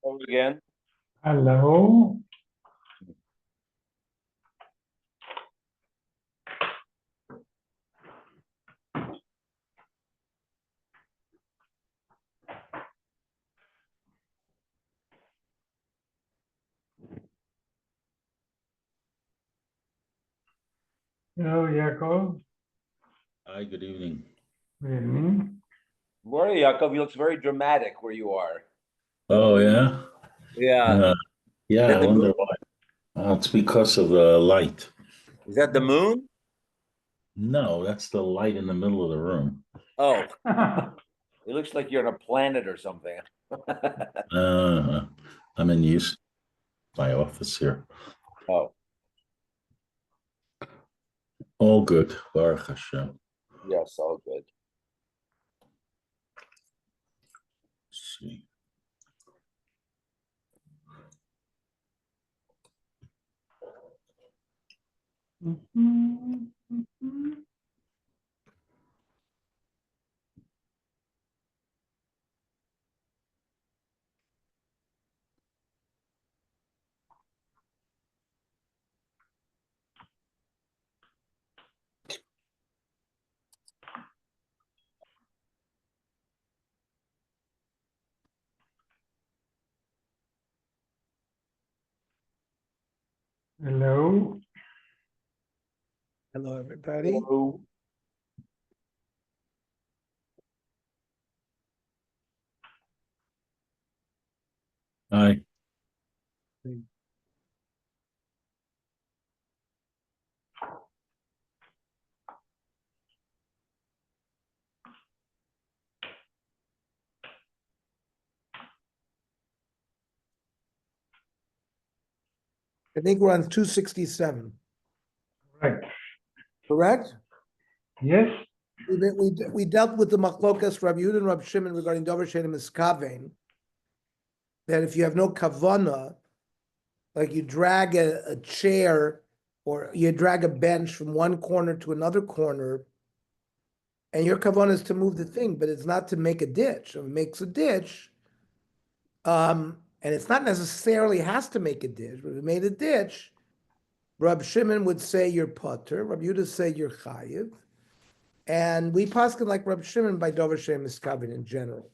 Hello again. Hello. Hello, Jacob. Hi, good evening. Good evening. Where Yaakov, you looks very dramatic where you are. Oh, yeah? Yeah. Uh, Is yeah, that I the wonder moon? why. It's because of the light. Is that the moon? No, that's the light in the middle of the room. Oh, it looks like you're on a planet or something. Uh, I'm in use my office here. Oh, All good. Baruch Hashem. yes, all good. Let's see. Hello. Hello, everybody. Hello. Hi. I think we're on 267, Right. correct? Yes. We dealt with the machlokas Rabbi Yehuda and Rabbi Shimon regarding Dover Shenim Miskavein, that if you have no kavana, like you drag a chair or you drag a bench from one corner to another corner, and your kavana is to move the thing, but it's not to make a ditch. If it makes a ditch, and it's not necessarily has to make a ditch, but if it made a ditch, Rabbi Shimon would say you're putter, Rabbi Yehuda say you're chayiv, and we paskin like Rabbi Shimon by Dover Shem Miskavin in general.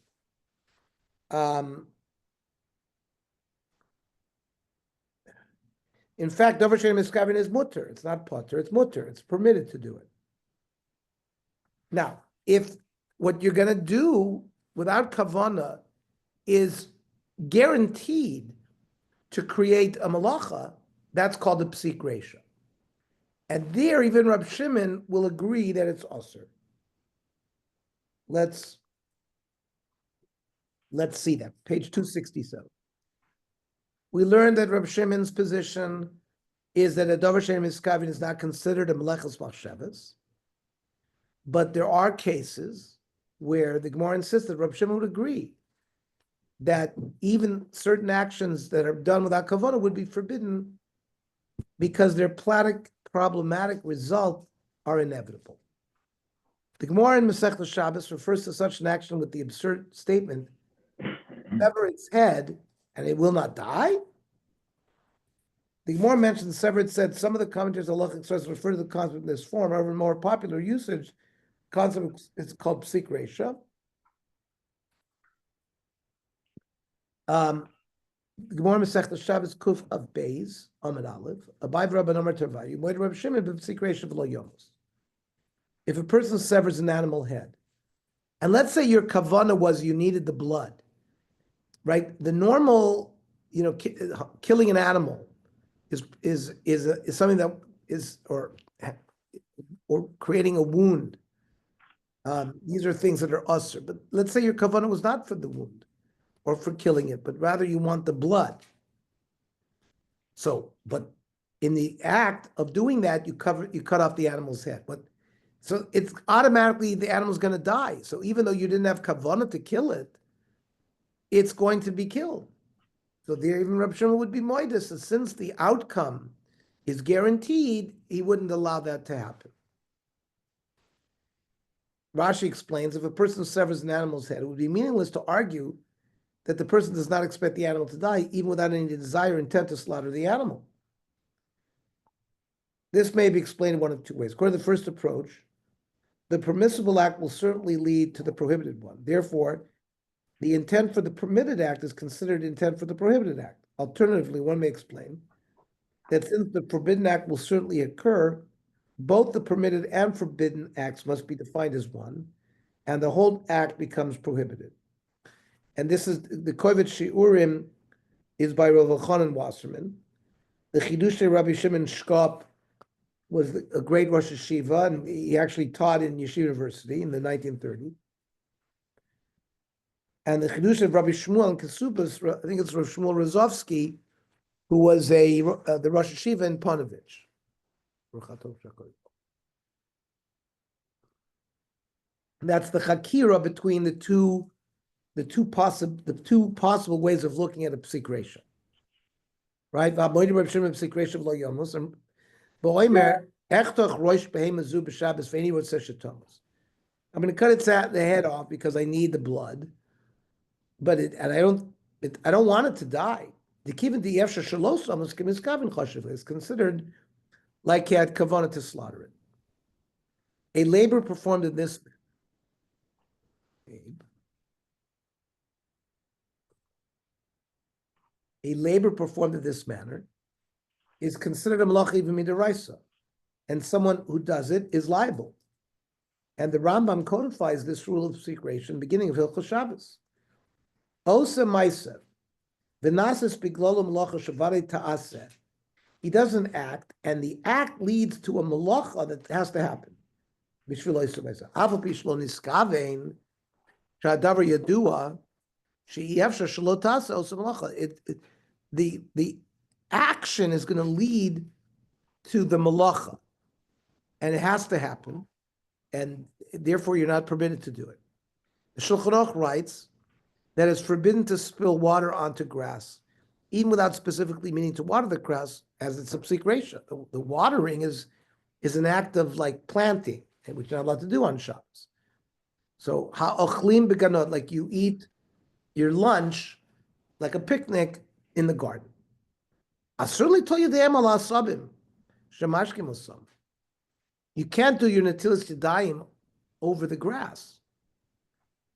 In fact, Dover Shem Miskavin is mutter. It's not putter. It's mutter. It's permitted to do it. Now, if what you're going to do without kavana is guaranteed to create a malacha, that's called a psik resha. And there, even Rabbi Shimon will agree that it's usher. Let's see that. Page 267. We learned that Rabbi Shimon's position is that a Dover Shenim Miskavin is not considered a Melechus Machshavas, but there are cases where the Gemara insists that Rabbi Shimon would agree that even certain actions that are done without kavanah would be forbidden because their problematic result are inevitable. The Gemara in Masechta Shabbos refers to such an action with the absurd statement, sever its head and it will not die. The Gemara mentioned severed said some of the commentators of halachic sources refer to the concept in this form. However, more popular usage concept is called psik resha. The Gemara Masechta Shabbos Kuf of Beis Amid Aleph Abai Rabban Amar Tervayu Moed Reb Shimon b'psik resha v'lo yomos. If a person severs an animal head, and let's say your kavana was you needed the blood, right? The normal, killing an animal is something that is or creating a wound. These are things that are usher. But let's say your kavanah was not for the wound or for killing it, but rather you want the blood. So, but in the act of doing that, you cut off the animal's head. But so it's automatically the animal's going to die. So even though you didn't have kavanah to kill it, it's going to be killed. So there, even Reb Shimon would be moidus, since the outcome is guaranteed, he wouldn't allow that to happen. Rashi explains, if a person severs an animal's head, it would be meaningless to argue that the person does not expect the animal to die, even without any desire or intent to slaughter the animal. This may be explained in one of two ways. According to the first approach, the permissible act will certainly lead to the prohibited one. Therefore, the intent for the permitted act is considered intent for the prohibited act. Alternatively, one may explain that since the forbidden act will certainly occur, both the permitted and forbidden acts must be defined as one, and the whole act becomes prohibited. And this is the Kovetz Shiurim is by Rav Elchanan Wasserman. The Chidushei Rabbi Shimon Shkop was a great Rosh Yeshiva, and he actually taught in Yeshiva University in the 1930s. And the Chidush of Rabbi Shmuel and Kesubas, I think it's Rav Shmuel Rozovsky, who was the Rosh Yeshiva in Panovich. That's the Chakira between the two possible ways of looking at a psik ratio. Right? I'm going to cut the head off because I need the blood, but I don't want it to die. The kivin the efsha shalosam is considered like he had kavanah to slaughter it. A labor performed in this. A labor performed in this manner is considered a malacha even midaraisa, and someone who does it is liable. And the Rambam codifies this rule of secretion beginning of Hilchos Shabbos. Osa ma'aser v'nases biglolo malacha shavare ta'aseh. He doesn't act, and the act leads to a malacha that has to happen. Bishvil osa ma'aser. Aval pishlo niskavein shadavar yadua she'yevsha shelo ta'aseh osa malacha. The action is going to lead to the malacha, and it has to happen, and therefore you're not permitted to do it. The Shulchan Aruch writes that it's forbidden to spill water onto grass, even without specifically meaning to water the grass, as it's a psik ratio. The watering is an act of like planting, which you're not allowed to do on Shabbos. So ha'ochlim beganot, like you eat your lunch like a picnic in the garden. I certainly told you the emal asabim, shemashkim osam. You can't do your natilas yadayim over the grass.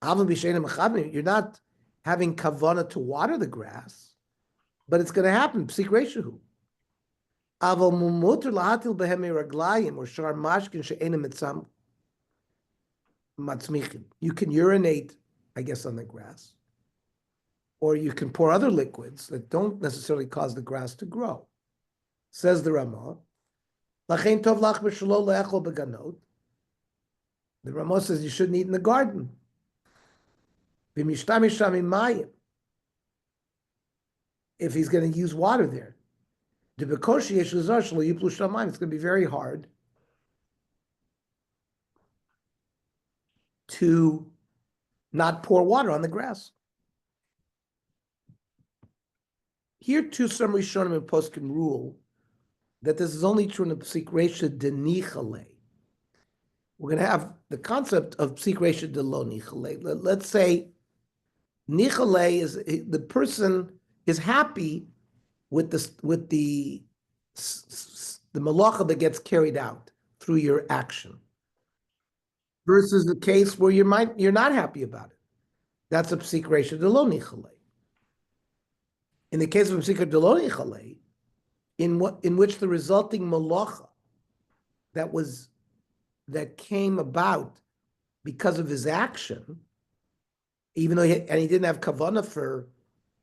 You're not having kavanah to water the grass, but it's going to happen. Psik reshahu. Aval mumuter lahatil behemi raglayim or shar mashkin she'enim etzam matzmichim. You can urinate, I guess, on the grass, or you can pour other liquids that don't necessarily cause the grass to grow. Says the Ramah. Lachein tov lach b'shelo le'echol beganot. The Ramah says you shouldn't eat in the garden. If he's going to use water there. It's going to be very hard to not pour water on the grass. Here too, some Rishonim and Poskim rule that this is only true in the psik resha de nichale. We're going to have the concept of psik resha de lo nichale. Let's say nichale is the person is happy with the malacha that gets carried out through your action, versus the case where you're not happy about it. That's a psik resha de lo nichale. In the case of psik de lo nichale, in which the resulting malacha that came about because of his action, even though he didn't have kavanah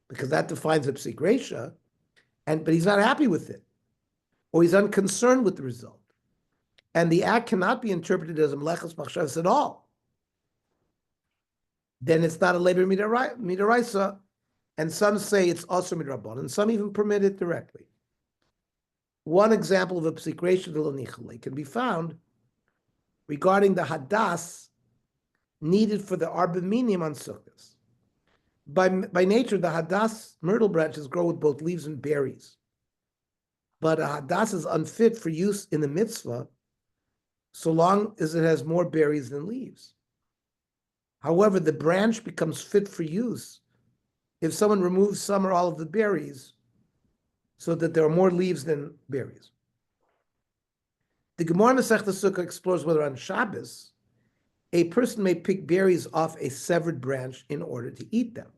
because that defines a psik resha, but he's not happy with it, or he's unconcerned with the result, and the act cannot be interpreted as a melechas machshavas at all. Then it's not a labor midaraisa, and some say it's also midrabanan, and some even permit it directly. One example of a psik resha de lo nichale can be found regarding the hadas needed for the arba minim on sukkahs. By nature, the hadas myrtle branches grow with both leaves and berries, but a hadas is unfit for use in the mitzvah so long as it has more berries than leaves. However, the branch becomes fit for use if someone removes some or all of the berries so that there are more leaves than berries. The Gemara Masechta Sukkah explores whether on Shabbos, a person may pick berries off a severed branch in order to eat them.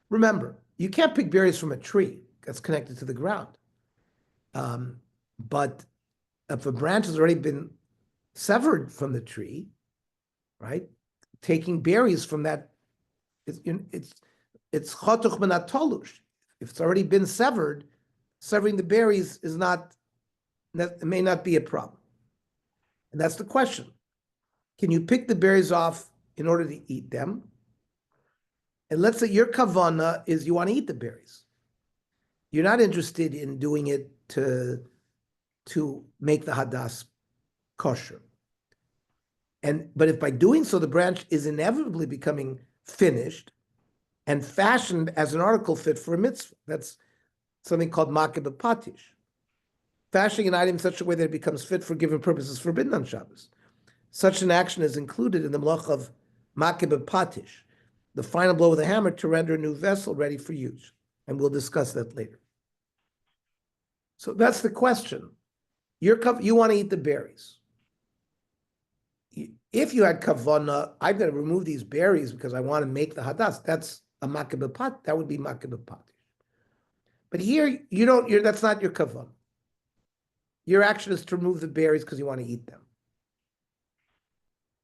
Remember, you can't pick berries from a tree that's connected to the ground. But if a branch has already been severed from the tree, right, taking berries from that, it's chotuch menat tolush. If it's already been severed, severing the berries is not, it may not be a problem. And that's the question. Can you pick the berries off in order to eat them? And let's say your kavana is you want to eat the berries. You're not interested in doing it to make the hadas kosher. But if by doing so, the branch is inevitably becoming finished and fashioned as an article fit for a mitzvah, that's something called makeh b'patish. Fashioning an item in such a way that it becomes fit for given purposes forbidden on Shabbos. Such an action is included in the malach of makeh b'patish, the final blow with a hammer to render a new vessel ready for use. And we'll discuss that later. So that's the question. You want to eat the berries. If you had kavana, I'm going to remove these berries because I want to make the hadas. That's a makeh b'patish. That would be makeh b'patish. But here, that's not your kavana. Your action is to remove the berries because you want to eat them.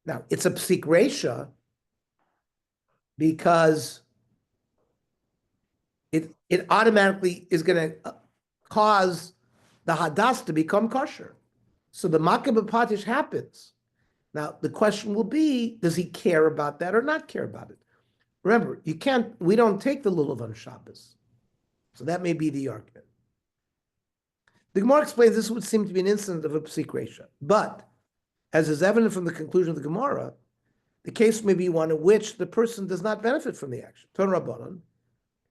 Now, it's a psik reisha because it automatically is going to cause the hadas to become kosher. So the makeh b'patish happens. Now, the question will be, does he care about that or not care about it? Remember, we don't take the lulav on Shabbos. So that may be the argument. The Gemara explains this would seem to be an incident of a psik reisha. But, as is evident from the conclusion of the Gemara, the case may be one in which the person does not benefit from the action. Tzurba M'Rabanan,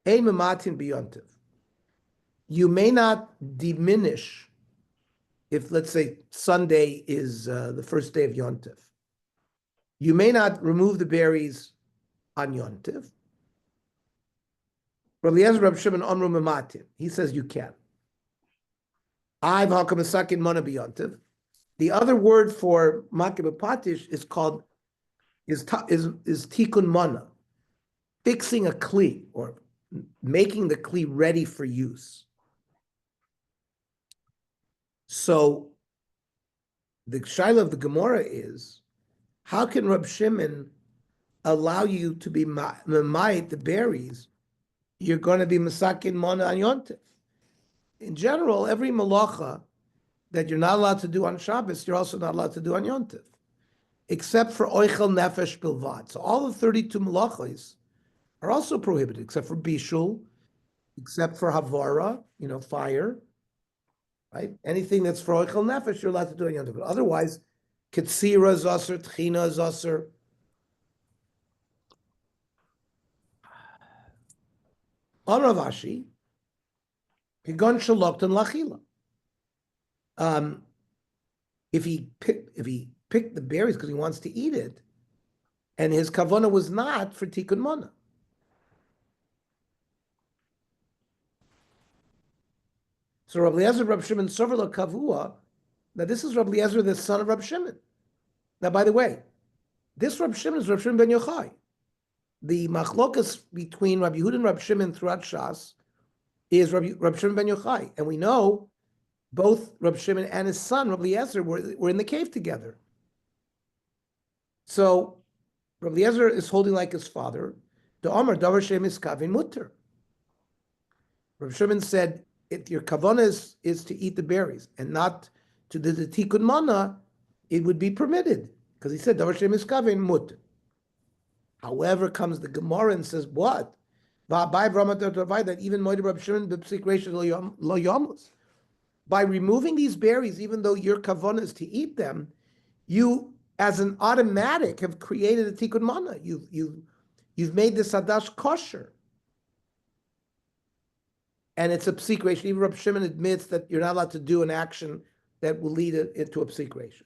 ein mematin b'yontiv. You may not diminish if, let's say, Sunday is the first day of Yontif. You may not remove the berries on Yontif. Rabbi Eliezer Reb Shimon Amru Mematin. He says you can. I've hakamasakin mana b'Yontif. The other word for makeh b'patish is called tikkun mana, fixing a kli or making the kli ready for use. So the shaila of the Gemara is, how can Reb Shimon allow you to be memayit the berries? You're going to be masakin mana on Yontif. In general, every malacha that you're not allowed to do on Shabbos, you're also not allowed to do on Yontif, except for oichel nefesh bilvad. So all the 32 malachos are also prohibited, except for bishul, except for havara, fire. Right? Anything that's for oichel nefesh, you're allowed to do on Yontif. But otherwise, ketzira is aser, tchina is aser. On Rav Ashi, kigon shaloktan lachila. If he picked the berries because he wants to eat it, and his kavana was not for tikkun mana. So Rabbi Eliezer, Reb Shimon, Sover Kavua. Now this is Rabbi Eliezer, the son of Reb Shimon. Now, by the way, this Reb Shimon is Reb Shimon ben Yochai. The machlokas between Rabbi Yehuda and Reb Shimon throughout Shas is Reb Shimon ben Yochai, and we know both Reb Shimon and his son Rabbi Eliezer were in the cave together. So Rabbi Eliezer is holding like his father. The Omer davar shem iskavin mutter. Reb Shimon said, if your kavanah is to eat the berries and not to do the tikkun mana, it would be permitted because he said davar shem iskavin mutter. However, comes the Gemara and says, what? That even Moed Reb Shimon b'psik reisha lo yamus. By removing these berries, even though your kavanah is to eat them, you, as an automatic, have created a tikkun mana. You've made this hadash kosher, and it's a psik reisha. Even Reb Shimon admits that you're not allowed to do an action that will lead it into a psik reisha.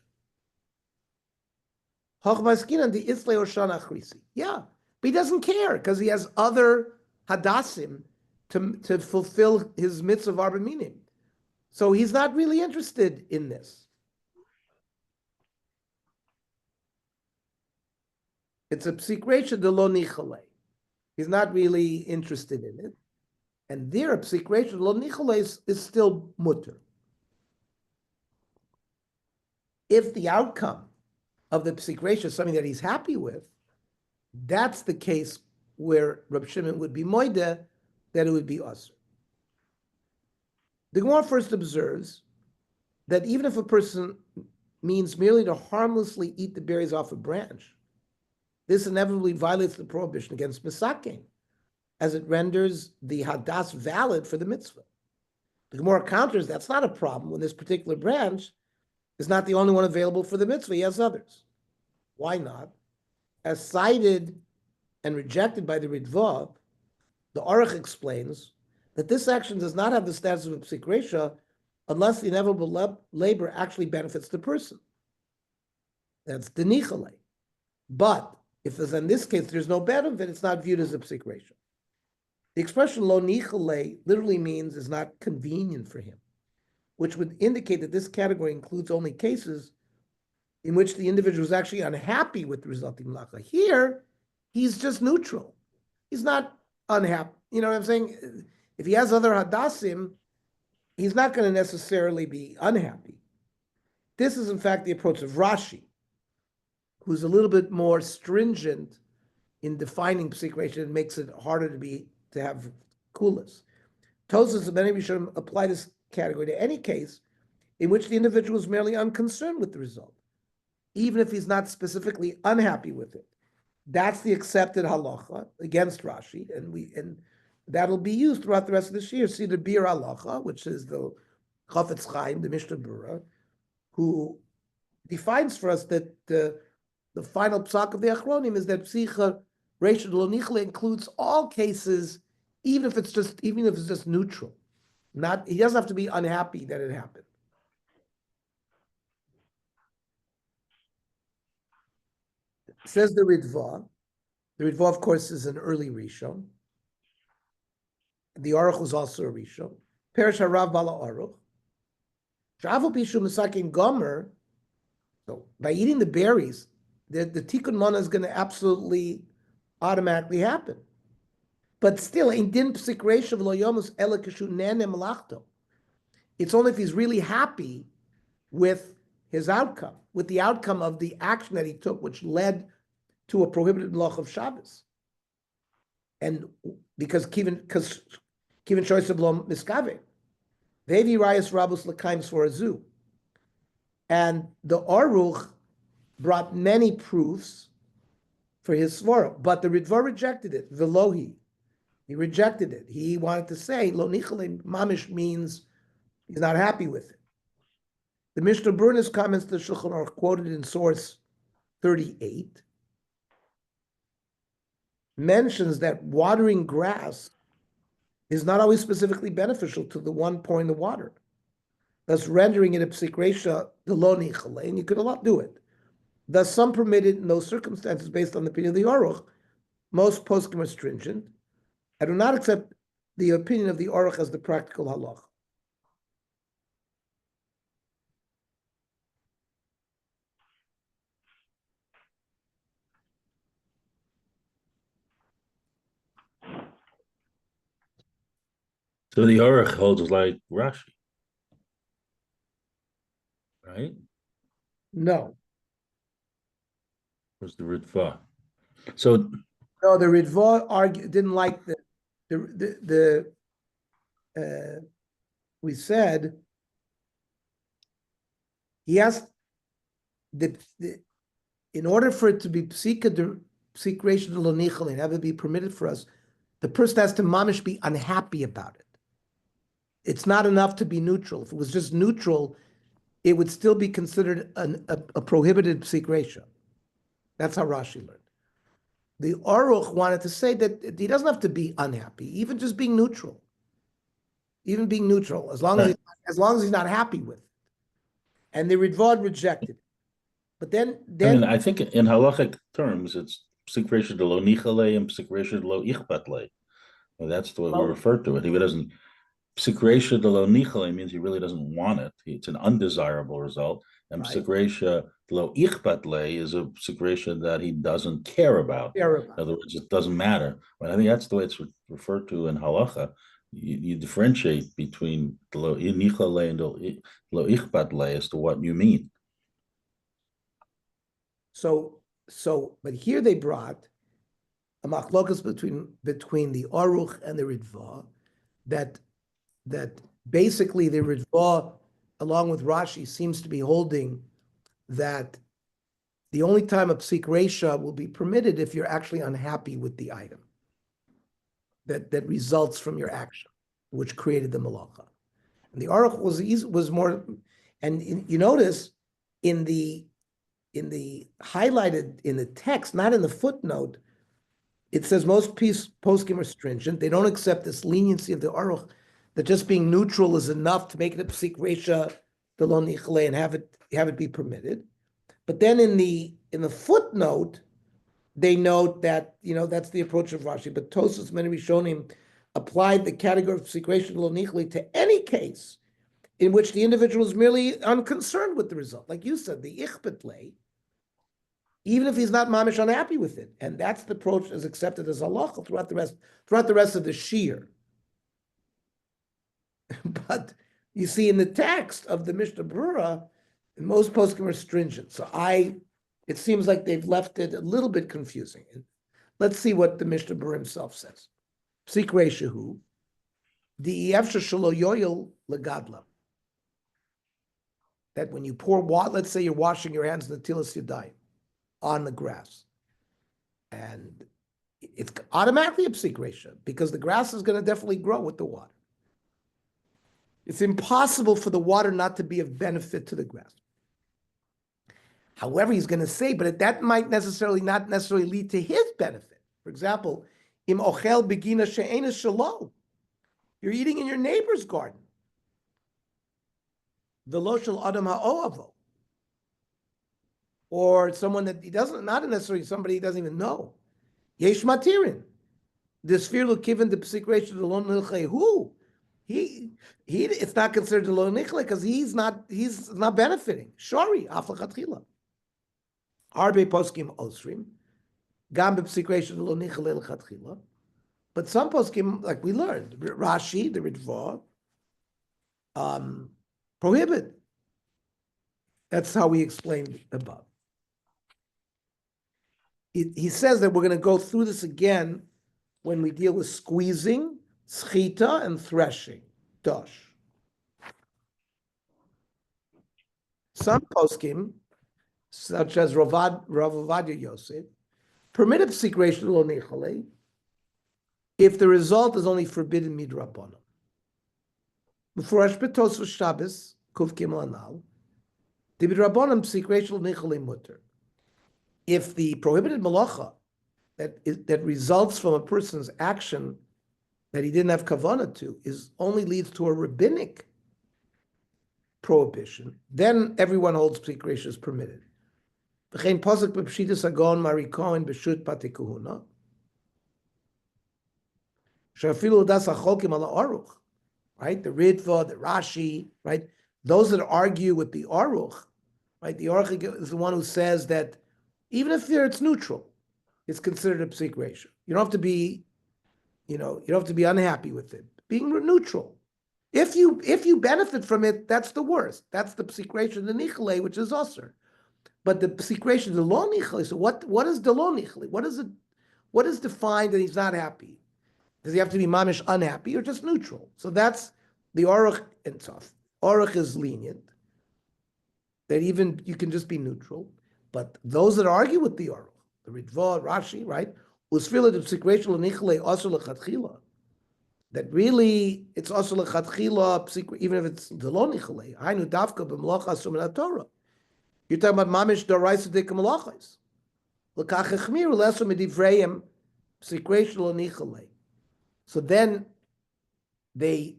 Yeah, but he doesn't care because he has other hadassim to fulfill his mitzvah of arba minim. So he's not really interested in this. It's a psikresha de lo nichale. He's not really interested in it. And there, a psikresha de lo nichale is still mutter. If the outcome of the psikresha is something that he's happy with, that's the case where Reb Shimon would be moide, that it would be usr. The Gemara first observes that even if a person means merely to harmlessly eat the berries off a branch, this inevitably violates the prohibition against misaking, as it renders the hadas valid for the mitzvah. The Gemara counters that's not a problem when this particular branch is not the only one available for the mitzvah. He has others. Why not? As cited and rejected by the Ritva, the Aruch explains that this action does not have the status of a psikresha unless the inevitable labor actually benefits the person. That's the nichale. But if, as in this case, there's no benefit, it's not viewed as a psikresha. The expression lo nichale literally means is not convenient for him, which would indicate that this category includes only cases in which the individual is actually unhappy with the resulting malacha. Here, he's just neutral. He's not unhappy. You know what I'm saying? If he has other hadassim, he's not going to necessarily be unhappy. This is, in fact, the approach of Rashi, who's a little bit more stringent in defining psikresha and makes it harder to have kulas. Tosas and many Rishonim apply this category to any case in which the individual is merely unconcerned with the result, even if he's not specifically unhappy with it. That's the accepted halacha against Rashi, and that'll be used throughout the rest of this year. See the Bir halacha, which is the Chafetz Chaim, the Mishnah Berurah, who defines for us that the final psak of the Achronim is that psicha reisha lo nichle includes all cases, even if it's just neutral. He doesn't have to be unhappy that it happened. Says the Ritva. The Ritva, of course, is an early Rishon. The Aruch was also a Rishon. Perish Harav Bala Aruch. Sha'avu Pishu Misakin Gomer. So by eating the berries, the Tikkun Mana is going to absolutely automatically happen. But still, in din psikresha v'lo yomus ela kashu nene malachto. It's only if he's really happy with his outcome, with the outcome of the action that he took, which led to a prohibited malach of Shabbos. And because kivin shoysa b'lo miskave, vevi rayas rabus l'kaim svarazu. And the Aruch brought many proofs for his svara, but the Ritva rejected it. Velohi, he rejected it. He wanted to say lo nichale mamish means he's not happy with it. The Mishnah Berurah's comments to Shulchan Aruch quoted in source 38 mentions that watering grass is not always specifically beneficial to the one pouring the water, thus rendering it a psikresha de lo nichale, and you could do it. Thus, some permitted in those circumstances based on the opinion of the Aruch. Most poskim are stringent. I do not accept the opinion of the Aruch as the practical halach. So the Aruch holds like Rashi, right? No. Where's the Ritva? So No, the Ritva didn't like we said he asked in order for it to be psikresha de lo nichale and have it be permitted for us, the person has to mamish be unhappy about it. It's not enough to be neutral. If it was just neutral, it would still be considered a prohibited psikresha. That's how Rashi learned. The Aruch wanted to say that he doesn't have to be unhappy, even just being neutral. Even being neutral, as long as he's not happy with it. And the Ritva rejected it. But then I mean, I think in halachic terms, it's psikresha de lo nichale and psikresha de lo ichbat le. Well, that's the way we Well- refer to it. He doesn't, psikresha de lo nichale means he really doesn't want it. It's an undesirable result. And Right. psikresha de lo ichbat le is a psikresha that he doesn't care about. Care In about. other words, it doesn't matter. But I think that's the way it's referred to in halacha. You differentiate between the lo nichale and the lo ichbat le as to what you mean. So, but here they brought a machlokas between the Aruch and the Ritva, that basically the Ritva, along with Rashi, seems to be holding that the only time a psik resha will be permitted if you're actually unhappy with the item that results from your action, which created the malacha. And the Aruch was more, and you notice in the highlighted in the text, not in the footnote, it says most poskim are stringent. They don't accept this leniency of the Aruch, that just being neutral is enough to make it a psik resha, the lo nichle, and have it be permitted. But then in the footnote, they note that that's the approach of Rashi. But Tosfos many Rishonim applied the category of psik resha lo nichle to any case in which the individual is merely unconcerned with the result, like you said, the ichbet lei, even if he's not mamish unhappy with it, and that's the approach is accepted as halacha throughout the rest of the shir. But you see, in the text of the Mishnah Brura, most poskim are stringent. So it seems like they've left it a little bit confusing. Let's see what the Mishnah Brura himself says. Psik reshahu, the efsha shelo yoyel legadla. That when you pour water, let's say you're washing your hands in the tilas yadayim on the grass, and it's automatically a psik resha because the grass is going to definitely grow with the water. It's impossible for the water not to be of benefit to the grass. However, he's going to say, but that might not necessarily lead to his benefit. For example, im ochel begina she'ena shelo, you're eating in your neighbor's garden. The lo shel adam ha'oavo, or someone that he doesn't, not necessarily somebody he doesn't even know. Yesh matirin, the sphere look given the psik resha the lo nichle who. It's not considered a lo nichle because he's not benefiting. Shori aflachatchila. Arbe poskim osrim gam b'psik resha lo nichle lechatchila. But some poskim, like we learned, Rashi, the Ritva, prohibit. That's how we explained above. He says that we're going to go through this again when we deal with squeezing, schita, and threshing, dosh. Some poskim, such as Rav Ovadia Yosef, permit a psik resha lo nichle if the result is only forbidden midrabanan. Mufurash b'Tosfos Shabbos kuf gimel anal, the midrabanan psik resha lo nichle mutter. If the prohibited malacha that results from a person's action that he didn't have kavanah to only leads to a rabbinic prohibition, then everyone holds psik resha is permitted. V'chein pasuk b'pshitas hagon marikoin b'shut patikuhuna. Shafilu das hachokim ala aruch, right? The Ritva, the Rashi, right? Those that argue with the Aruch, right? The Aruch is the one who says that even if it's neutral, it's considered a psik resha. You don't have to be, you don't have to be unhappy with it. Being neutral. If you benefit from it, that's the worst. That's the psik resha, the nichle, which is usher. But the psik resha, the lo nichle. So what is the lo nichle? What is defined that he's not happy? Does he have to be mamish unhappy or just neutral? So that's the Aruch and Tzaf. Aruch is lenient, that even you can just be neutral. But those that argue with the Aruch, the Ritva, Rashi, right? That really it's also lechatchila, even if it's the lo nichle. Hainu davka b'malacha asur min haTorah. You're talking about mamish d'oraisa dika malachos. L'kach echmiru lesu midivreim psik resha lo nichle. So then they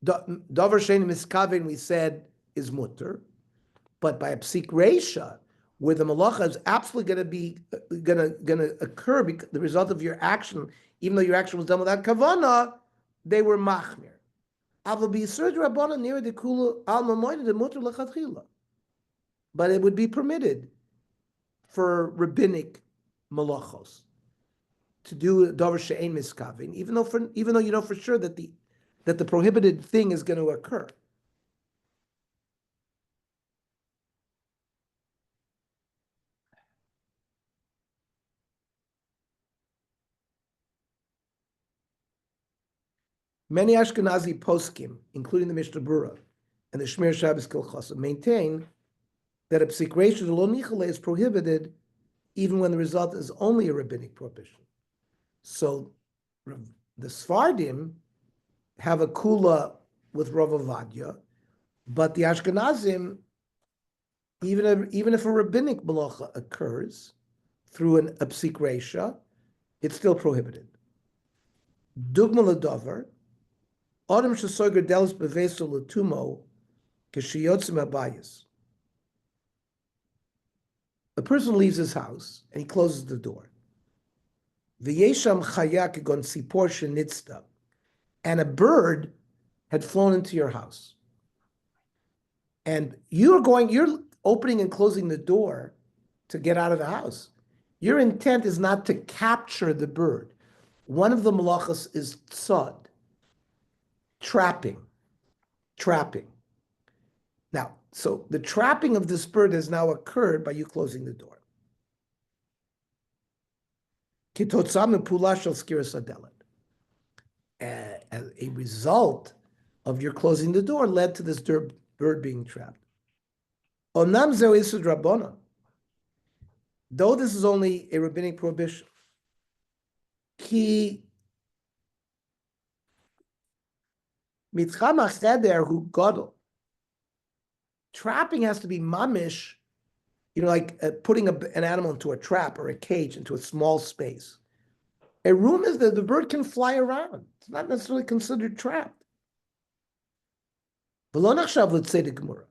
davar shein miskaven we said is mutter, but by a psik resha, where the malacha is absolutely going to be gonna occur because the result of your action, even though your action was done without kavana, they were machmir. But it would be permitted for rabbinic malachos to do davar she'ein miskavin, even though you know for sure that the prohibited thing is going to occur. Many Ashkenazi poskim, including the Mishnah Berurah and the Shmir Shabbos Kilchasa, maintain that a psikration lo nichale is prohibited even when the result is only a rabbinic prohibition. So the Sfardim have a kula with Rav Ovadia, but the Ashkenazim, even if a rabbinic malacha occurs through a psikresha, it's still prohibited. Dugma l'davar, Adam shesoger delis beveso l'tumo kishiyotzim abayis. A person leaves his house and he closes the door. V'yesham chaya kegon sipor shenitzta, and a bird had flown into your house. And you're opening and closing the door to get out of the house. Your intent is not to capture the bird. One of the malachas is tzad, trapping. Now, so the trapping of this bird has now occurred by you closing the door. As a result of your closing the door led to this bird being trapped. Onam zeu isud rabbanan. Though this is only a rabbinic prohibition, ki mitzcham acheder hu gadol. Trapping has to be mamish, like putting an animal into a trap or a cage into a small space. A room is that the bird can fly around. It's not necessarily considered trapped. Let's say the Gemara.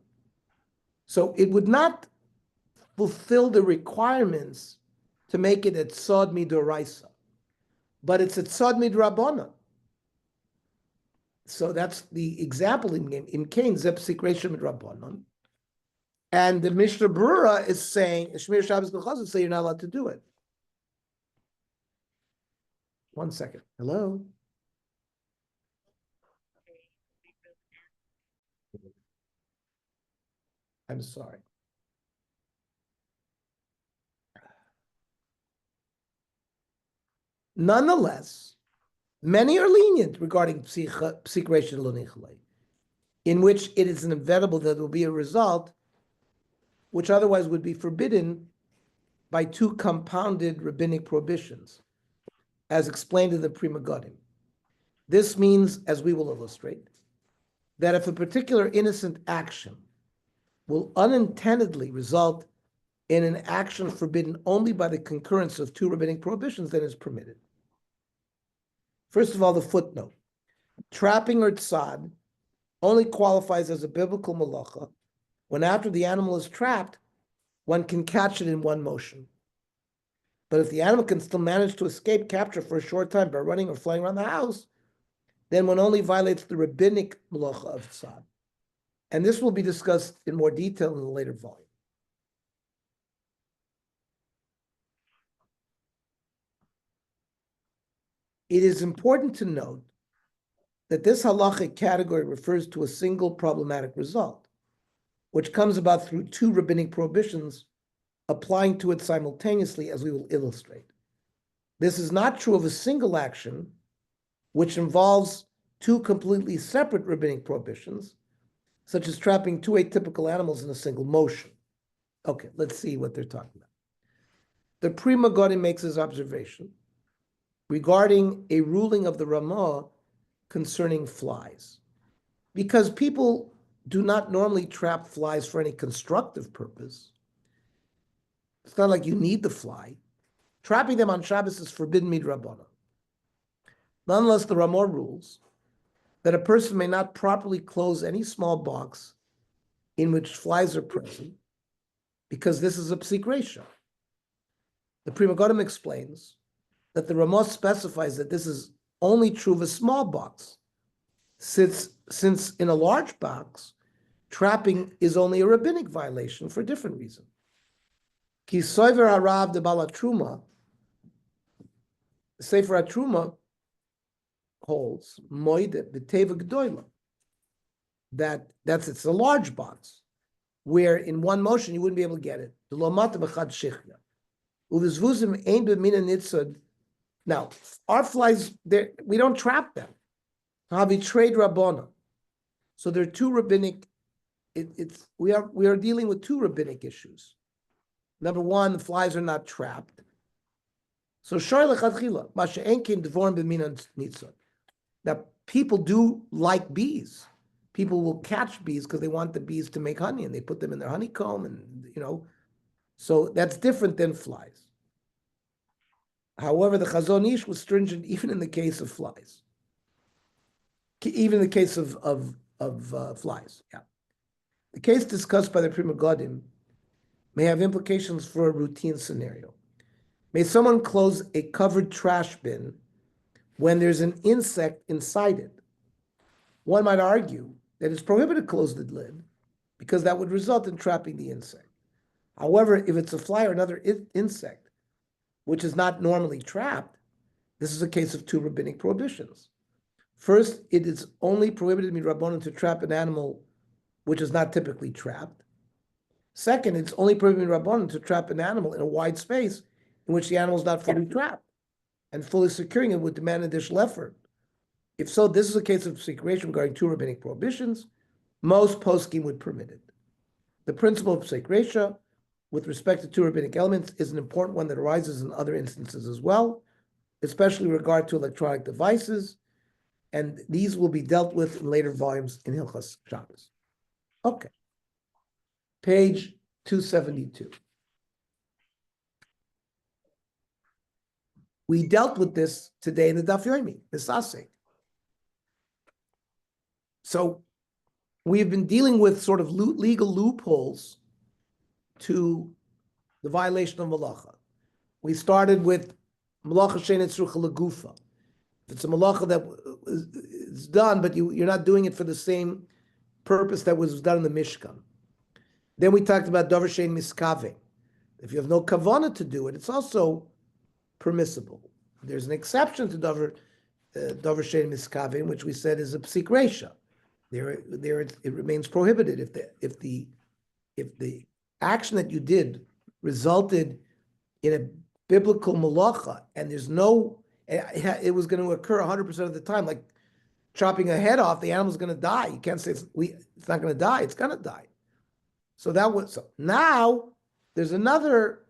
So it would not fulfill the requirements to make it a tzad midoraisa, but it's a tzad midrabanan. So that's the example in Cain, zep sikresha midrabanan. And the Mishnah Berurah is saying, Shmir Shabbos Kilchasa say you're not allowed to do it. 1 second. Hello? I'm sorry. Nonetheless, many are lenient regarding psikresha lo nichle, in which it is inevitable that there will be a result which otherwise would be forbidden by two compounded rabbinic prohibitions, as explained in the Prima Godim. This means, as we will illustrate, that if a particular innocent action will unintendedly result in an action forbidden only by the concurrence of two rabbinic prohibitions, then it's permitted. First of all, the footnote. Trapping or tzad only qualifies as a biblical malacha when after the animal is trapped, one can catch it in one motion. But if the animal can still manage to escape capture for a short time by running or flying around the house, then one only violates the rabbinic malacha of tzad. And this will be discussed in more detail in a later volume. It is important to note that this halachic category refers to a single problematic result, which comes about through two rabbinic prohibitions applying to it simultaneously, as we will illustrate. This is not true of a single action, which involves two completely separate rabbinic prohibitions, such as trapping two atypical animals in a single motion. Okay, let's see what they're talking about. The Prima Godim makes his observation regarding a ruling of the Ramah concerning flies. Because people do not normally trap flies for any constructive purpose. It's not like you need the fly. Trapping them on Shabbos is forbidden midrabanan. Nonetheless, the Ramah rules that a person may not properly close any small box in which flies are present, because this is a psik ratio. The Pri Megadim explains that the Ramos specifies that this is only true of a small box, since in a large box, trapping is only a rabbinic violation for a different reason. Ki soiver harav de balatruma, Sefer HaTruma holds moide b'teva gdoila, it's a large box, where in one motion you wouldn't be able to get it. Now, our flies, we don't trap them. Trade Rabbana. So there are two rabbinic, we are dealing with two rabbinic issues. Number one, the flies are not trapped. So now, people do like bees. People will catch bees because they want the bees to make honey, and they put them in their honeycomb, and so that's different than flies. However, the Chazon Ish was stringent even in the case of flies, even in the case of flies. Yeah, the case discussed by the Pri Megadim may have implications for a routine scenario. May someone close a covered trash bin when there's an insect inside it? One might argue that it's prohibited to close the lid because that would result in trapping the insect. However, if it's a fly or another insect, which is not normally trapped, this is a case of two rabbinic prohibitions. First, it is only prohibited M'Rabanan to trap an animal which is not typically trapped. Second, it's only prohibited M'Rabanan to trap an animal in a wide space in which the animal is not fully trapped, and fully securing it would demand additional effort. If so, this is a case of securation regarding two rabbinic prohibitions. Most poskim would permit it. The principle of securation with respect to two rabbinic elements is an important one that arises in other instances as well, especially in regard to electronic devices, and these will be dealt with in later volumes in Hilchas Shabbos. Okay. Page 272. We dealt with this today in the Daf Yomi, Misasek. So we've been dealing with sort of legal loopholes to the violation of malacha. We started with malacha she'ein tzrucha legufa. If it's a malacha that is done, but you're not doing it for the same purpose that was done in the Mishkan. Then we talked about davar she'ein miskaveh. If you have no kavanah to do it, it's also permissible. There's an exception to davar she'ein miskaveh, which we said is a psik reisha. There it remains prohibited if the action that you did resulted in a biblical malacha and there's no, it was going to occur 100% of the time, like chopping a head off, the animal's going to die. You can't say it's not going to die. It's going to die. So now there's another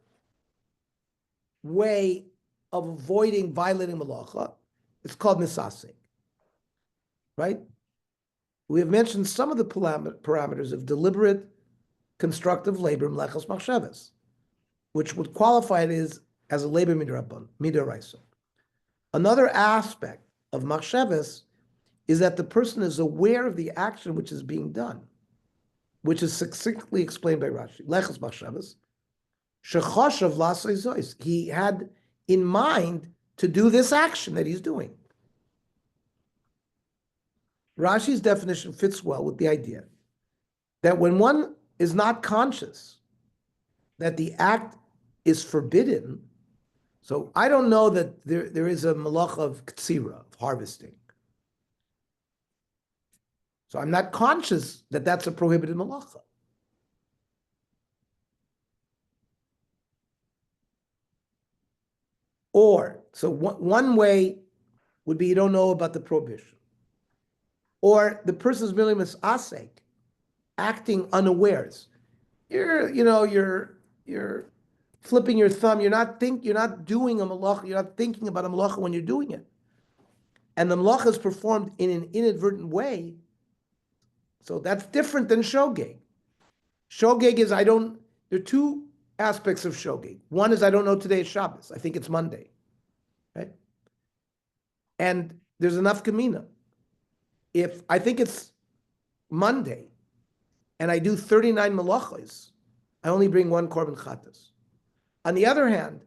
way of avoiding violating malacha. It's called misasek, right? We have mentioned some of the parameters of deliberate constructive labor, mlechas machshavas, which would qualify it as a labor midaraisa. Another aspect of machshavas is that the person is aware of the action which is being done, which is succinctly explained by Rashi. Lechas machshavas, shechoshav lasei zois. He had in mind to do this action that he's doing. Rashi's definition fits well with the idea that when one is not conscious that the act is forbidden, so I don't know that there is a malach of ktsira, of harvesting. So I'm not conscious that that's a prohibited malacha. Or, so one way would be you don't know about the prohibition. Or the person's merely misasek, acting unawares. You're flipping your thumb. You're not doing a malacha. You're not thinking about a malacha when you're doing it. And the malacha is performed in an inadvertent way. So that's different than shogeg. Shogeg is there are two aspects of shogeg. One is I don't know today is Shabbos. I think it's Monday, right? And there's enough kamina. If I think it's Monday and I do 39 malachos, I only bring one korban chatas. On the other hand,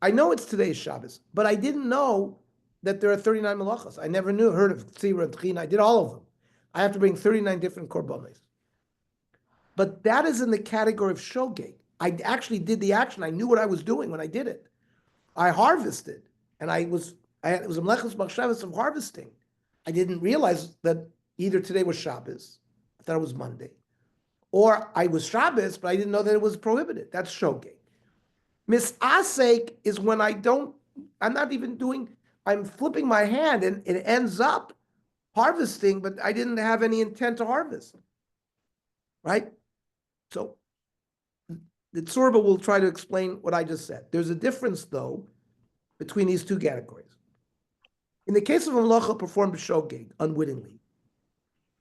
I know it's today's Shabbos, but I didn't know that there are 39 malachas. I never heard of Tzira, Tchina. I did all of them. I have to bring 39 different korbanos. But that is in the category of shogeg. I actually did the action. I knew what I was doing when I did it. I harvested, and it was a meleches machshavas of harvesting. I didn't realize that either today was Shabbos, I thought it was Monday, or I was Shabbos, but I didn't know that it was prohibited. That's shogeg. Misasek is when I'm not even doing, I'm flipping my hand and it ends up harvesting, but I didn't have any intent to harvest. Right? So the Tzurba will try to explain what I just said. There's a difference, though, between these two categories. In the case of a malacha performed b'shogeg, unwittingly,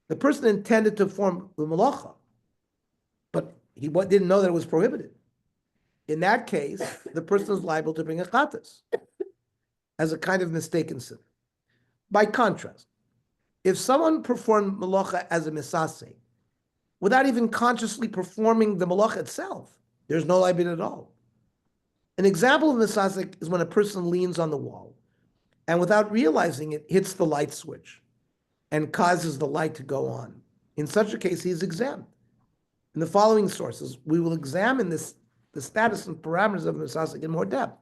the person intended to perform the malacha, but he didn't know that it was prohibited. In that case, the person is liable to bring a chatas as a kind of mistaken sin. By contrast, if someone performed malacha as a misase, without even consciously performing the malacha itself, there's no liability at all. An example of misasek is when a person leans on the wall and without realizing it, hits the light switch and causes the light to go on. In such a case, he is exempt. In the following sources, we will examine the status and parameters of misasek in more depth.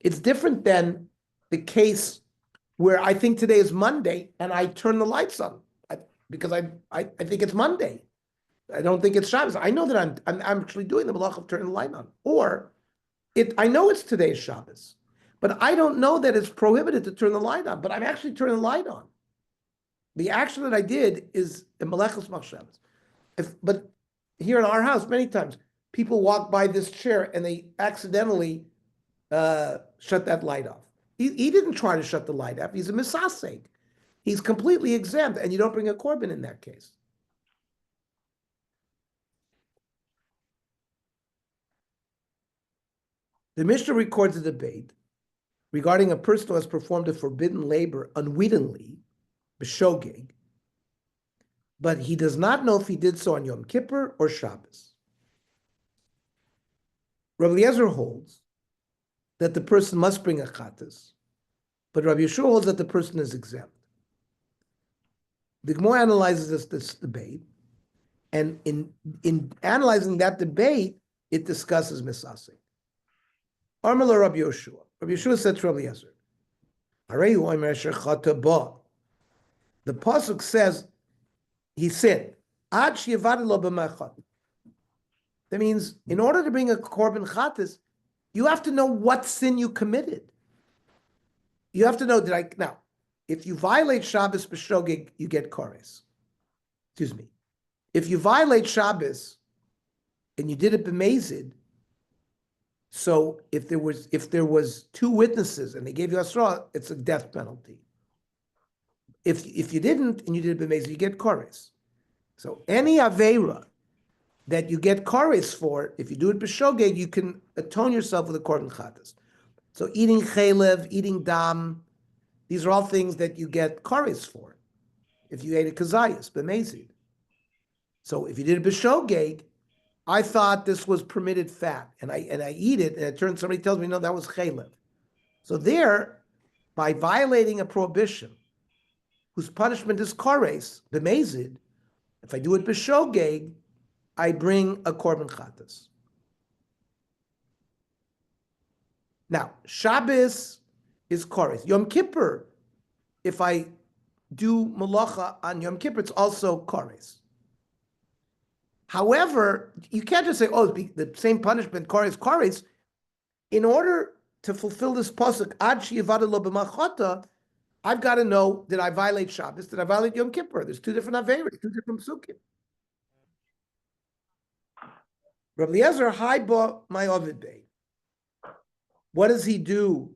It's different than the case where I think today is Monday and I turn the lights on because I think it's Monday. I don't think it's Shabbos. I know that I'm actually doing the malach of turning the light on. Or I know it's today's Shabbos, but I don't know that it's prohibited to turn the light on, but I'm actually turning the light on. The action that I did is a malachos machshavas. But here in our house, many times, people walk by this chair and they accidentally shut that light off. He didn't try to shut the light off. He's a misasek. He's completely exempt, and you don't bring a korban in that case. The Mishnah records a debate regarding a person who has performed a forbidden labor unwittingly, b'shogeg, but he does not know if he did so on Yom Kippur or Shabbos. Rabbi Eliezer holds that the person must bring a chatas, but Rabbi Yeshua holds that the person is exempt. The Gemara analyzes this debate, and in analyzing that debate, it discusses misasek. Armala Rabbi Yeshua. Rabbi Yeshua said to Rabbi Eliezer, the pasuk says he sinned. That means in order to bring a korban chatas, you have to know what sin you committed. You have to know now, if you violate Shabbos b'shogeg, you get kores. Excuse me. If you violate Shabbos and you did it b'mezid, so if there was two witnesses and they gave you asra, it's a death penalty. If you didn't and you did it b'mezid, you get kores. So any aveira that you get kores for, if you do it b'shogeg, you can atone yourself with a korban chatas. So eating chalev, eating dam, these are all things that you get kores for. If you ate a kazayas, b'mezid. So if you did it b'shogeg, I thought this was permitted fat, and I eat it, and it turns somebody tells me no, that was chalev. So there, by violating a prohibition, whose punishment is kores, b'mezid, if I do it b'shogeg, I bring a korban chatas. Now, Shabbos is kores. Yom Kippur, if I do malacha on Yom Kippur, it's also kores. However, you can't just say, oh, the same punishment, kores. In order to fulfill this pasuk, ad she'yivada lo b'machata, I've got to know, did I violate Shabbos? Did I violate Yom Kippur? There's two different averis, two different psukim. Rabbi Eliezer, haiba my ovid bey. What does he do?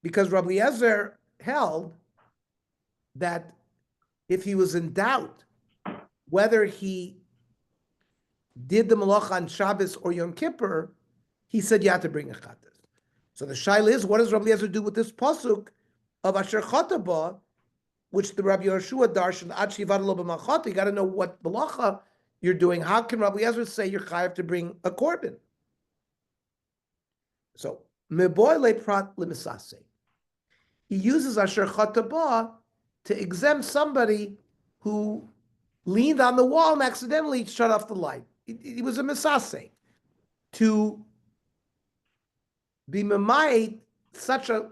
Because Rabbi Eliezer held that if he was in doubt whether he did the malacha on Shabbos or Yom Kippur, he said you have to bring a chatas. So the shaila is, what does Rabbi Eliezer do with this pasuk of Asher Chataba, which the Rabbi Yeshua darshan ad shivad lo b'machata? You got to know what malacha you're doing, how can Rabbi Eliezer say you're chayav to bring a korban? So, meboy le prat lemisase. He uses asher chataba to exempt somebody who leaned on the wall and accidentally shut off the light. It was a misase. To be mamayit such a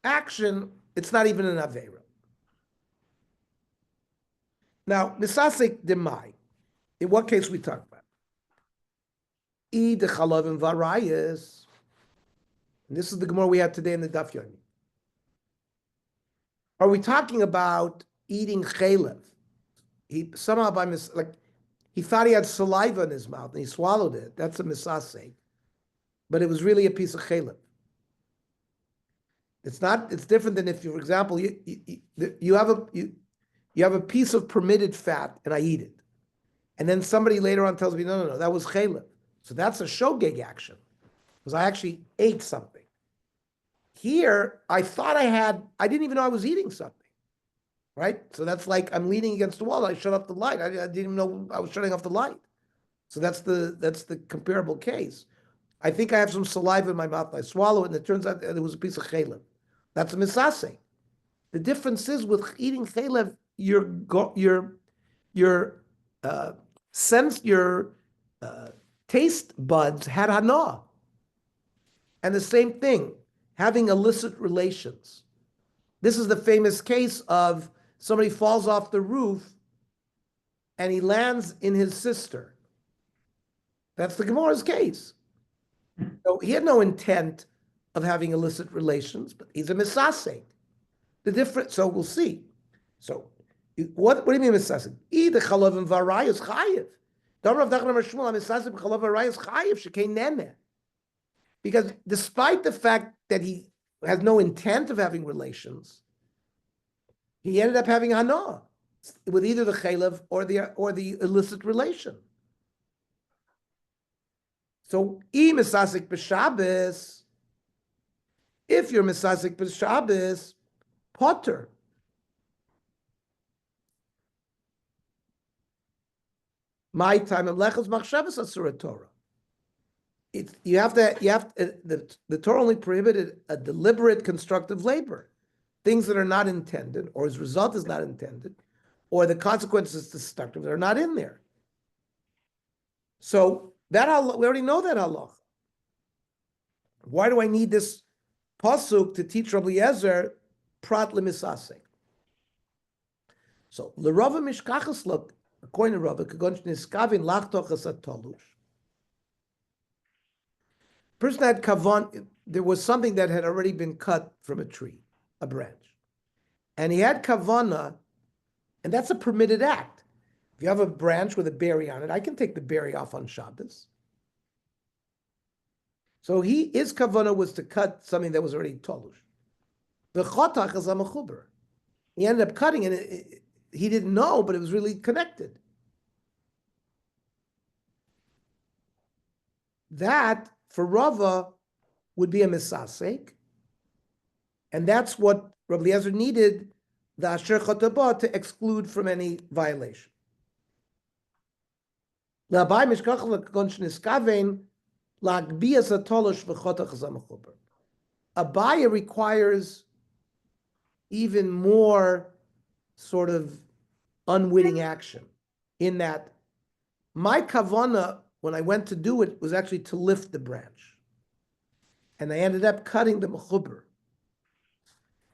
action, it's not even an avera. Now, misasek demai. In what case we talk about? I de chalav and varayas. This is the Gemara we had today in the Daf Yomi. Are we talking about eating chalev? He somehow he thought he had saliva in his mouth and he swallowed it. That's a misasek. But it was really a piece of chalev. It's not. It's different than if, for example, you have a piece of permitted fat and I eat it, and then somebody later on tells me, no, that was chalev. So that's a shogeg action, because I actually ate something. Here, I thought I didn't even know I was eating something, right? So that's like I'm leaning against the wall. I shut off the light. I didn't even know I was shutting off the light. So that's the comparable case. I think I have some saliva in my mouth. I swallow it, and it turns out it was a piece of chalev. That's a misase. The difference is with eating chalev, your taste buds had hana. And the same thing, having illicit relations. This is the famous case of somebody falls off the roof and he lands in his sister. That's the Gemara's case. So he had no intent of having illicit relations, but he's a misasek. The difference, so we'll see. So what do you mean misasek? Either chalav and varayas chayiv. Because despite the fact that he has no intent of having relations, he ended up having hana with either the chalev or the illicit relation. So, misasik b'Shabbos, if you're misasik b'Shabbos, potter. My time of lechos machshavos asura Torah. The Torah only prohibited a deliberate constructive labor, things that are not intended, or as result is not intended, or the consequences destructive that are not in there. So that we already know that halacha. Why do I need this pasuk to teach Rabbi Eliezer prat lemisasek? So l'rava mishkachas look according to Rava kagon shniskavin lachtochas atolush. Person had kavan. There was something that had already been cut from a tree, a branch, and he had kavana, and that's a permitted act. If you have a branch with a berry on it, I can take the berry off on Shabbos. So his kavana was to cut something that was already tolush. The chotach is a mechuber. He ended up cutting it. He didn't know, but it was really connected. That for Rava would be a misasek, and that's what Rabbi Eliezer needed the asher chotaba to exclude from any violation. Abaya requires even more sort of unwitting action, in that my kavana, when I went to do it, was actually to lift the branch. And I ended up cutting the mechuber.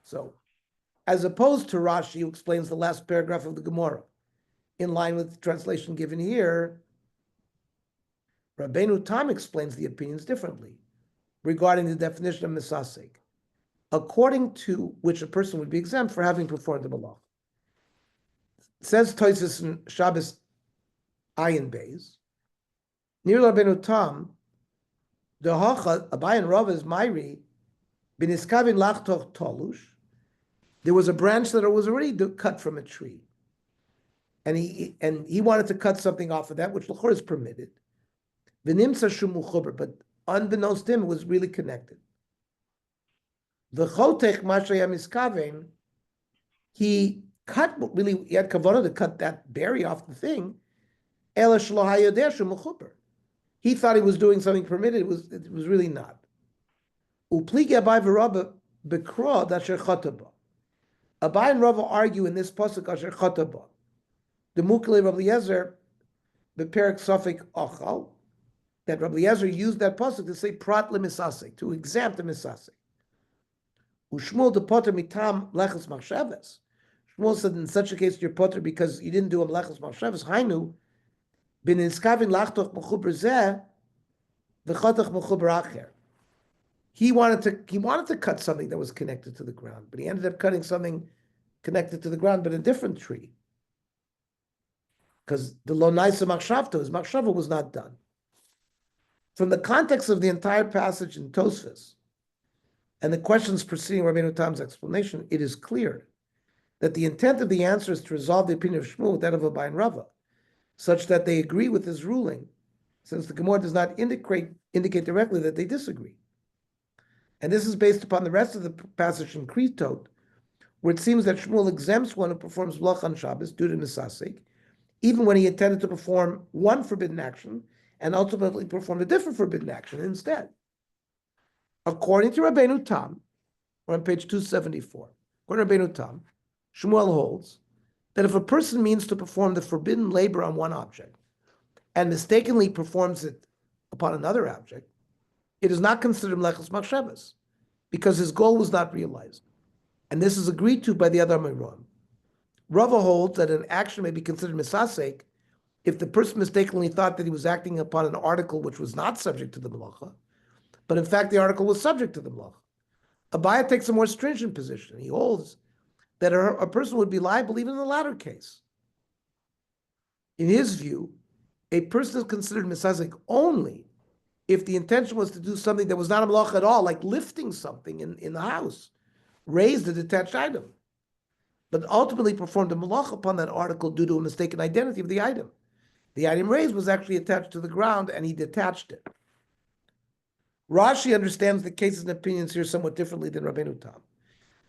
So, as opposed to Rashi, who explains the last paragraph of the Gemara, in line with the translation given here, Rabbeinu Tam explains the opinions differently regarding the definition of misasek, according to which a person would be exempt for having performed the malach. Says Tosfos in Shabbos Ayin Beis, near Rabbeinu Tam, the Hacha Abai and Rav is Mairi b'niskavin lachtoch tolush. There was a branch that was already cut from a tree, and he wanted to cut something off of that, which l'chor is permitted. V'nimtza shum mechuber, but unbeknownst to him, it was really connected. V'chotech mashayam miskaven, he had kavanah to cut that berry off the thing, Ela shelo hayodeh shu mechuber. He thought he was doing something permitted. It was really not. Upligi Abai v'Rabba bekra dasher chataba. Abai and Rava argue in this pasuk asher chataba. The Mukle Rabbi Eliezer beperik sofik achal, that Rabbi Eliezer used that pasuk to say prat lemisasek, to exempt the misasek. Ushmuel de potter mitam lechus machshavas. Shmuel said in such a case you're potter because you didn't do a lechus machshavas. Hainu bin iskavin lachtoch mechuber zeh v'chotach mechuber acher. He wanted to cut something that was connected to the ground, but he ended up cutting something connected to the ground, but a different tree. Because the lo naisa machshavto, his machshava was not done. From the context of the entire passage in Tosfos, and the questions preceding Rabbeinu Tam's explanation, it is clear that the intent of the answer is to resolve the opinion of Shmuel with that of Abai and Rava, such that they agree with his ruling, since the Gemara does not indicate directly that they disagree. And this is based upon the rest of the passage in Kritot, where it seems that Shmuel exempts one who performs Melach on Shabbos due to Misasek, even when he intended to perform one forbidden action and ultimately performed a different forbidden action instead. According to Rabbeinu Tam, we're on page 274, according to Rabbeinu Tam, Shmuel holds that if a person means to perform the forbidden labor on one object and mistakenly performs it upon another object, it is not considered Melechus Machshavas, because his goal was not realized. And this is agreed to by the other Amiram. Rava holds that an action may be considered misasek if the person mistakenly thought that he was acting upon an article which was not subject to the melacha, but in fact the article was subject to the melacha. Abaya takes a more stringent position. He holds that a person would be liable even in the latter case. In his view, a person is considered misasek only if the intention was to do something that was not a melacha at all, like lifting something in the house, raised a detached item, but ultimately performed a malach upon that article due to a mistaken identity of the item. The item raised was actually attached to the ground, and he detached it. Rashi understands the cases and opinions here somewhat differently than Rabbeinu Tam.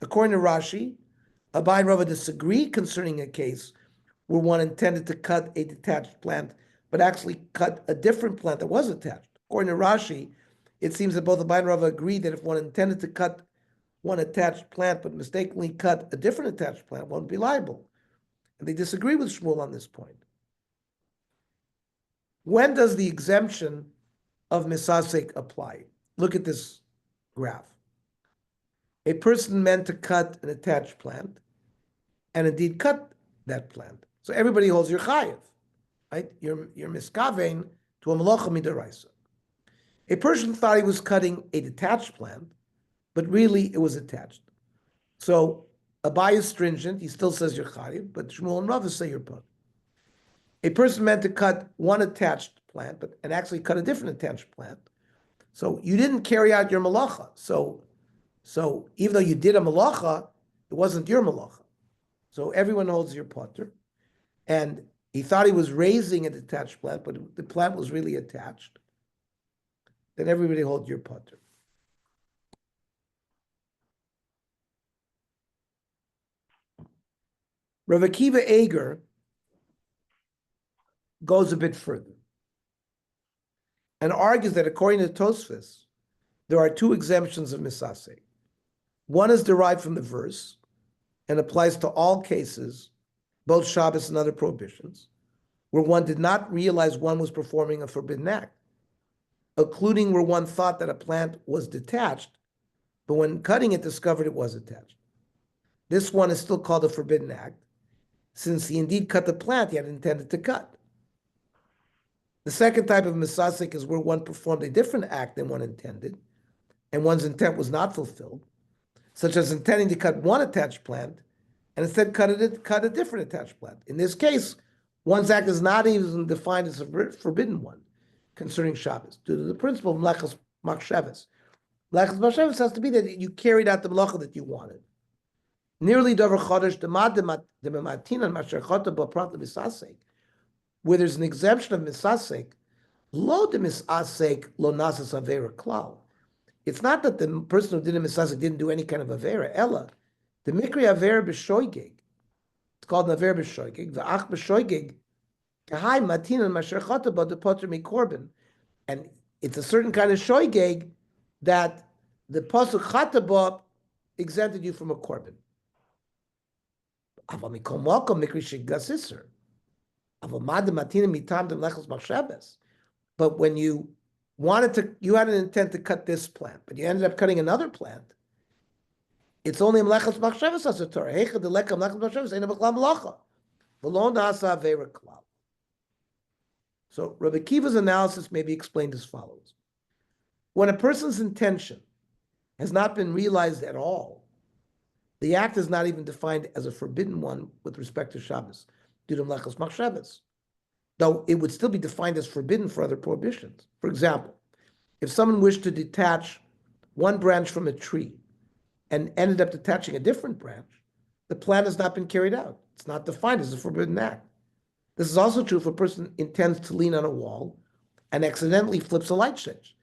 According to Rashi, Abai and Rava disagree concerning a case where one intended to cut a detached plant, but actually cut a different plant that was attached. According to Rashi, it seems that both Abai and Rava agree that if one intended to cut one attached plant, but mistakenly cut a different attached plant, one would be liable. And they disagree with Shmuel on this point. When does the exemption of misasek apply? Look at this graph. A person meant to cut an attached plant, and indeed cut that plant. So everybody holds your chayiv, right? You're miskavein to a melacha midaraisa. A person thought he was cutting a detached plant, but really it was attached. So Abai is stringent, he still says you're chayiv, but Shmuel and Rava say you're put. A person meant to cut one attached plant, and actually cut a different attached plant. So you didn't carry out your malacha. So even though you did a malacha, it wasn't your malacha. So everyone holds your potter. And he thought he was raising a detached plant, but the plant was really attached. Then everybody holds your potter. Rav Akiva Eger goes a bit further and argues that according to Tosfos, there are two exemptions of misasek. One is derived from the verse and applies to all cases, both Shabbos and other prohibitions, where one did not realize one was performing a forbidden act, including where one thought that a plant was detached, but when cutting it discovered it was attached. This one is still called a forbidden act, since he indeed cut the plant he had intended to cut. The second type of misasek is where one performed a different act than one intended, and one's intent was not fulfilled, such as intending to cut one attached plant, and instead cut a different attached plant. In this case, one's act is not even defined as a forbidden one concerning Shabbos, due to the principle of Melechus Machshavas. Melechus Machshavas has to be that you carried out the melacha that you wanted. Nearly davar chodesh demamatinan masherchota b'prat misasek, where there's an exemption of misasek, lo de misasek lo nasas avera klal. It's not that the person who did a misasek didn't do any kind of avera. Ella, the mikri avera b'shoigig. It's called an avera b'shoigig. The ach b'shoigig Kahai matinan masher chataba de potter mi korban. And it's a certain kind of shoygeg that the pasuk chataba exempted you from a korban. Aval mikom welcome mikri shigasisser. Aval madam matinan mitam dem lechos machshabes. But when you you had an intent to cut this plant, but you ended up cutting another plant. It's only mlechos machshavas as a Torah. Heicha de lekam mlechos machshavas ain't a b'klam melacha. V'lo nasa avera klal. So Rabbi Akiva's analysis may be explained as follows: when a person's intention has not been realized at all, the act is not even defined as a forbidden one with respect to Shabbos due to mlechos machshavas, though it would still be defined as forbidden for other prohibitions. For example, if someone wished to detach one branch from a tree and ended up detaching a different branch, the plan has not been carried out. It's not defined as a forbidden act. This is also true if a person intends to lean on a wall and accidentally flips a light switch.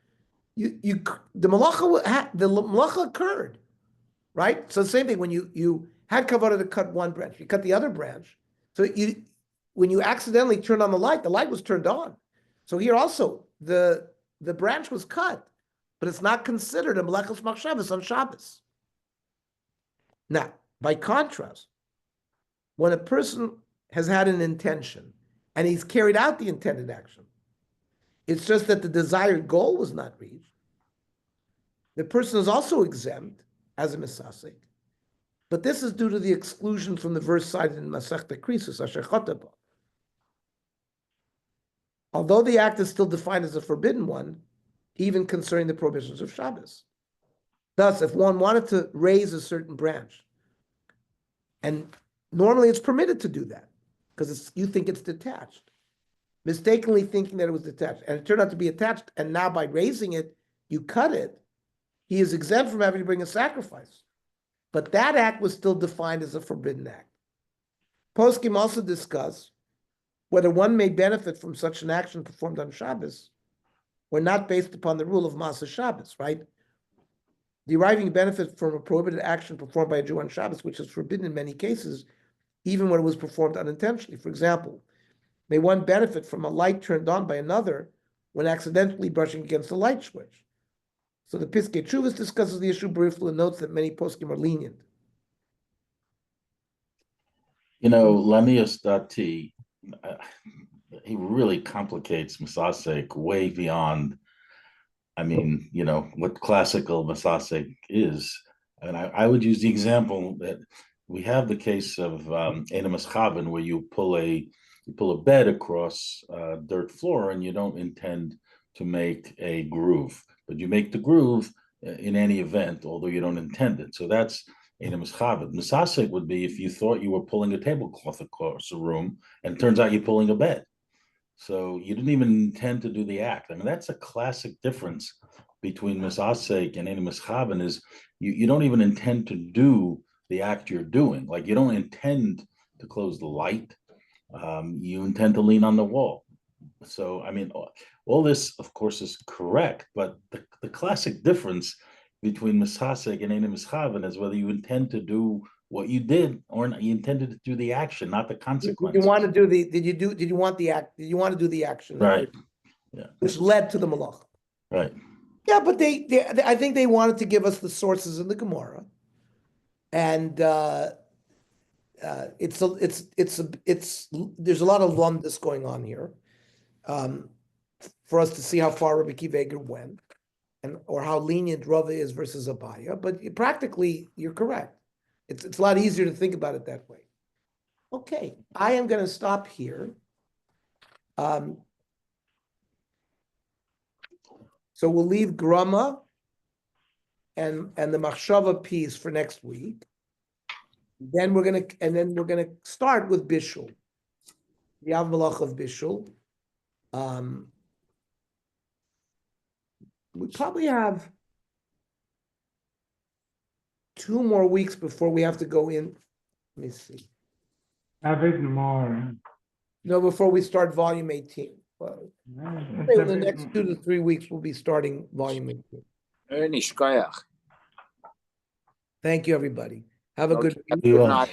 The malacha occurred, right? So the same thing when you had kavanah to cut one branch, you cut the other branch. So when you accidentally turned on the light was turned on. So here also the branch was cut, but it's not considered a melechos machshavas on Shabbos. Now, by contrast, when a person has had an intention and he's carried out the intended action, it's just that the desired goal was not reached. The person is also exempt as a misasek, but this is due to the exclusion from the verse cited in Masechta Krisus, Asher Chataba. Although the act is still defined as a forbidden one, even concerning the prohibitions of Shabbos. Thus, if one wanted to raise a certain branch, and normally it's permitted to do that, because you think it's detached, mistakenly thinking that it was detached, and it turned out to be attached, and now by raising it, you cut it, he is exempt from having to bring a sacrifice. But that act was still defined as a forbidden act. Poskim also discuss whether one may benefit from such an action performed on Shabbos, or not based upon the rule of Masa Shabbos, right? Deriving benefit from a prohibited action performed by a Jew on Shabbos, which is forbidden in many cases, even when it was performed unintentionally. For example, may one benefit from a light turned on by another when accidentally brushing against a light switch? So the Piskei Teshuvos discusses the issue briefly and notes that many poskim are lenient. Lanius Dati, he really complicates Masasek way beyond, what classical Masasek is. And I would use the example that we have the case of Eina Maschaven, where you pull a bed across dirt floor and you don't intend to make a groove, but you make the groove in any event, although you don't intend it. So that's Eina Maschaven. Masasek would be if you thought you were pulling a tablecloth across a room and it turns out you're pulling a bed. So you didn't even intend to do the act. That's a classic difference between Masasek and Eina Maschaven is you don't even intend to do the act you're doing. Like you don't intend to close the light. You intend to lean on the wall. So, all this, of course, is correct, but the classic difference between Masasek and Eina Maschaven is whether you intend to do what you did or not. You intended to do the action, not the consequences. Did you want to do did you want to do the action? Right. Yeah. Which led to the malach. Right. Yeah, but I think they wanted to give us the sources in the Gemara. And there's a lot of lumdus going on here, for us to see how far Rabbi Akiva Eiger went, or how lenient Rava is versus Abaya. But practically, you're correct. It's a lot easier to think about it that way. Okay, I am going to stop here. So we'll leave Grama and the Machshava piece for next week. Then we're gonna start with Bishul, the Av Malach of Bishul. We probably have 2 more weeks before we have to go in. Let me see. A bit more. No, before we start volume 18. Well, It's a in the bit next 2 to 3 weeks, we'll be starting volume 18. Nishkoyach. Thank you, everybody. Have a good You, Not